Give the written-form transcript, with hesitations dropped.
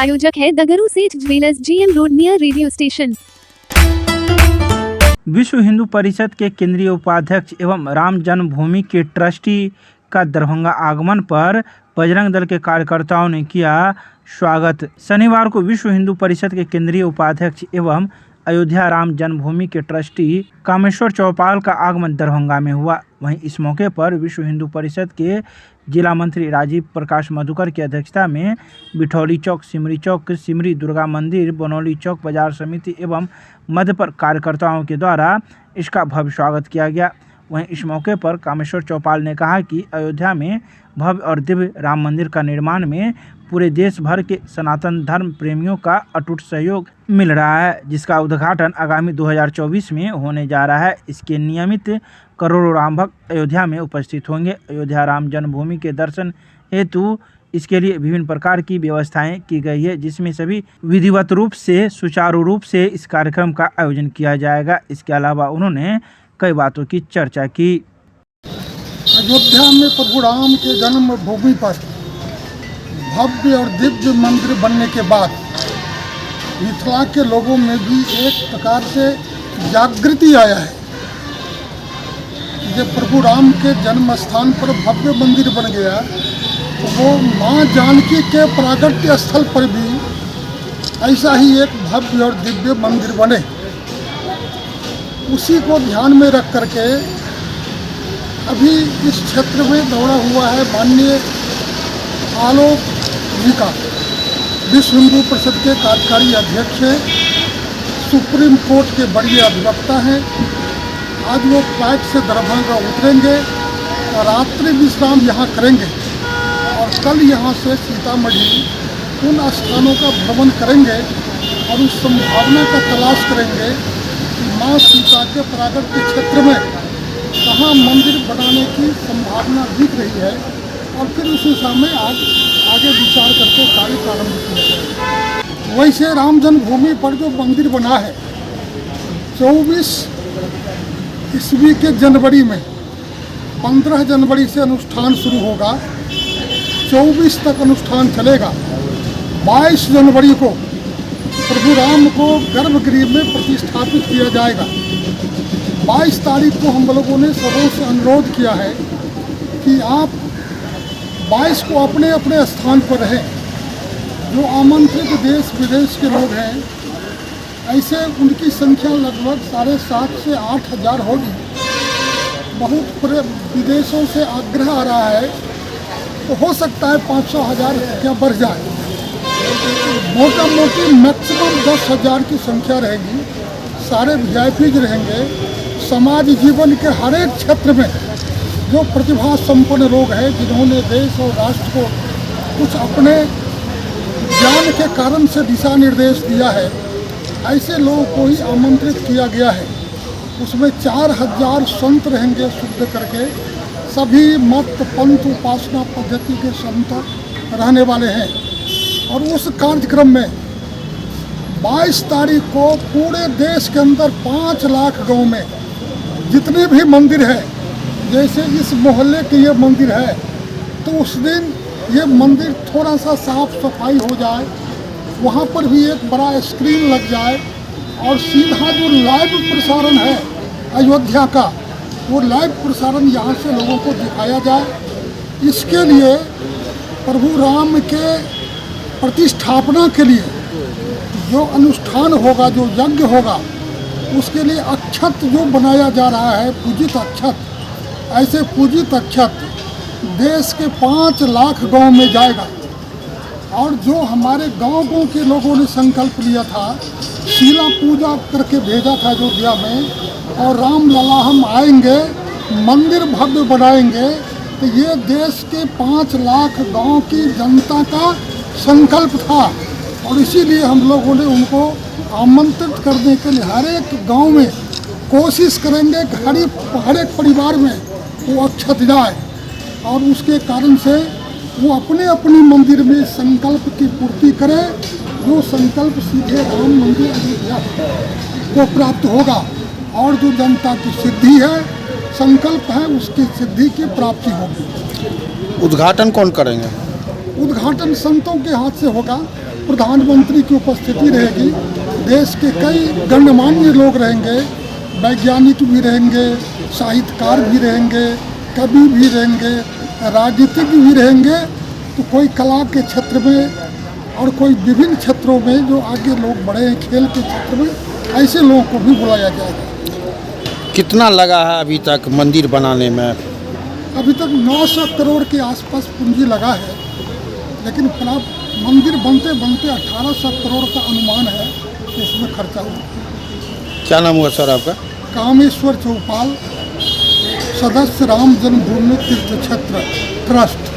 प्रायोजक है दगरू सेठ jewellers, GM road near radio station. विश्व हिंदू परिषद के केंद्रीय उपाध्यक्ष एवं राम जन्मभूमि के ट्रस्टी का दरभंगा आगमन पर बजरंग दल के कार्यकर्ताओं ने किया स्वागत। शनिवार को विश्व हिंदू परिषद के केंद्रीय उपाध्यक्ष एवं अयोध्या राम जन्मभूमि के ट्रस्टी कामेश्वर चौपाल का आगमन दरभंगा में हुआ। वहीं इस मौके पर विश्व हिंदू परिषद के जिला मंत्री राजीव प्रकाश मधुकर की अध्यक्षता में बिठौली चौक, सिमरी चौक, सिमरी दुर्गा मंदिर, बनौली चौक बाजार समिति एवं मध्य पर कार्यकर्ताओं के द्वारा इसका भव्य स्वागत किया गया। वहीं इस मौके पर कामेश्वर चौपाल ने कहा कि अयोध्या में भव्य और दिव्य राम मंदिर का निर्माण में पूरे देश भर के सनातन धर्म प्रेमियों का अटूट सहयोग मिल रहा है, जिसका उद्घाटन आगामी 2024 में होने जा रहा है। इसके नियमित करोड़ों राम भक्त अयोध्या में उपस्थित होंगे। अयोध्या राम जन्मभूमि के दर्शन हेतु इसके लिए विभिन्न प्रकार की व्यवस्थाएं की गई है, जिसमें सभी विधिवत रूप से सुचारू रूप से इस कार्यक्रम का आयोजन किया जाएगा। इसके अलावा उन्होंने कई बातों की चर्चा की। अयोध्या में प्रभु राम के जन्मभूमि पर भव्य और दिव्य मंदिर बनने के बाद मिथिला के लोगों में भी एक प्रकार से जागृति आया है। जब प्रभु राम के जन्म स्थान पर भव्य मंदिर बन गया तो वो माँ जानकी के प्रागट्य स्थल पर भी ऐसा ही एक भव्य और दिव्य मंदिर बने। उसी को ध्यान में रख करके अभी इस क्षेत्र में दौड़ा हुआ है माननीय आलोक जी का, विश्व हिंदू परिषद के कार्यकारी अध्यक्ष हैं, सुप्रीम कोर्ट के बड़े अधिवक्ता हैं। आज वो फ्लाइट से दरभंगा उतरेंगे और रात्रि विश्राम यहाँ करेंगे और कल यहाँ से सीतामढ़ी उन स्थानों का भ्रमण करेंगे और उस संभावना का तलाश करेंगे कि माँ सीता के प्रागट्य क्षेत्र में कहाँ मंदिर बनाने की संभावना दिख रही है और फिर उस दिशा में आगे विचार करके कार्य प्रारंभ किया जाए। वैसे राम जन्मभूमि पर जो मंदिर बना है 24 ईस्वी के जनवरी में 15 जनवरी से अनुष्ठान शुरू होगा, 24 तक अनुष्ठान चलेगा। 22 जनवरी को प्रभु राम को गर्भगृह में प्रतिष्ठापित किया जाएगा। 22 तारीख को हम लोगों ने सबों से अनुरोध किया है कि आप 22 को अपने अपने स्थान पर रहें। जो आमंत्रित देश विदेश के लोग हैं ऐसे उनकी संख्या लगभग 7,500 से 8,000 होगी। बहुत विदेशों से आग्रह आ रहा है तो हो सकता है 500,000 क्या बढ़ जाए। मोटा मोटी मैक्सिमम 10,000 की संख्या रहेगी। सारे VIPs रहेंगे। समाज जीवन के हर एक क्षेत्र में जो प्रतिभा संपन्न लोग हैं, जिन्होंने देश और राष्ट्र को कुछ अपने ज्ञान के कारण से दिशा निर्देश दिया है, ऐसे लोगों को ही आमंत्रित किया गया है। उसमें 4,000 संत रहेंगे शुद्ध करके। सभी मत पंथ उपासना पद्धति के संत रहने वाले हैं। और उस कार्यक्रम में 22 तारीख को पूरे देश के अंदर 5 लाख गाँव में जितने भी मंदिर हैं, जैसे इस मोहल्ले के ये मंदिर है, तो उस दिन ये मंदिर थोड़ा सा साफ सफाई हो जाए, वहाँ पर भी एक बड़ा स्क्रीन लग जाए और सीधा जो लाइव प्रसारण है अयोध्या का, वो लाइव प्रसारण यहाँ से लोगों को दिखाया जाए। इसके लिए प्रभु राम के प्रतिष्ठापना के लिए जो अनुष्ठान होगा, जो यज्ञ होगा, उसके लिए अक्षत जो बनाया जा रहा है, पूजित अक्षत, ऐसे पूजित अक्षत देश के 5 लाख गांव में जाएगा। और जो हमारे गांव के लोगों ने संकल्प लिया था, शीला पूजा करके भेजा था अयोध्या में, और राम लला हम आएंगे, मंदिर भव्य बनाएंगे, तो ये देश के 5 लाख गांव की जनता का संकल्प था। और इसीलिए हम लोगों ने उनको आमंत्रित करने के लिए हर एक गांव में कोशिश करेंगे कि हर एक परिवार में वो अक्षत जाए और उसके कारण से वो अपने अपने मंदिर में संकल्प की पूर्ति करे। जो संकल्प सीधे राम मंदिर अयोध्या को प्राप्त होगा और जो जनता की सिद्धि है, संकल्प है, उसकी सिद्धि की प्राप्ति होगी। उद्घाटन कौन करेंगे? उद्घाटन संतों के हाथ से होगा। प्रधानमंत्री की उपस्थिति रहेगी, देश के कई गणमान्य लोग रहेंगे, वैज्ञानिक भी रहेंगे, साहित्यकार भी रहेंगे, कवि भी रहेंगे, राजनीतिज्ञ भी रहेंगे। तो कोई कला के क्षेत्र में और कोई विभिन्न क्षेत्रों में जो आगे लोग बढ़े हैं खेल के क्षेत्र में, ऐसे लोगों को भी बुलाया जाएगा। कितना लगा है अभी तक मंदिर बनाने में? अभी तक 900 करोड़ के आसपास पूंजी लगा है, लेकिन मंदिर बनते बनते 1800 करोड़ का अनुमान है कि इसमें खर्चा हुआ। क्या नाम हुआ सर आपका? कामेश्वर चौपाल, सदस्य राम जन्मभूमि तीर्थ क्षेत्र ट्रस्ट।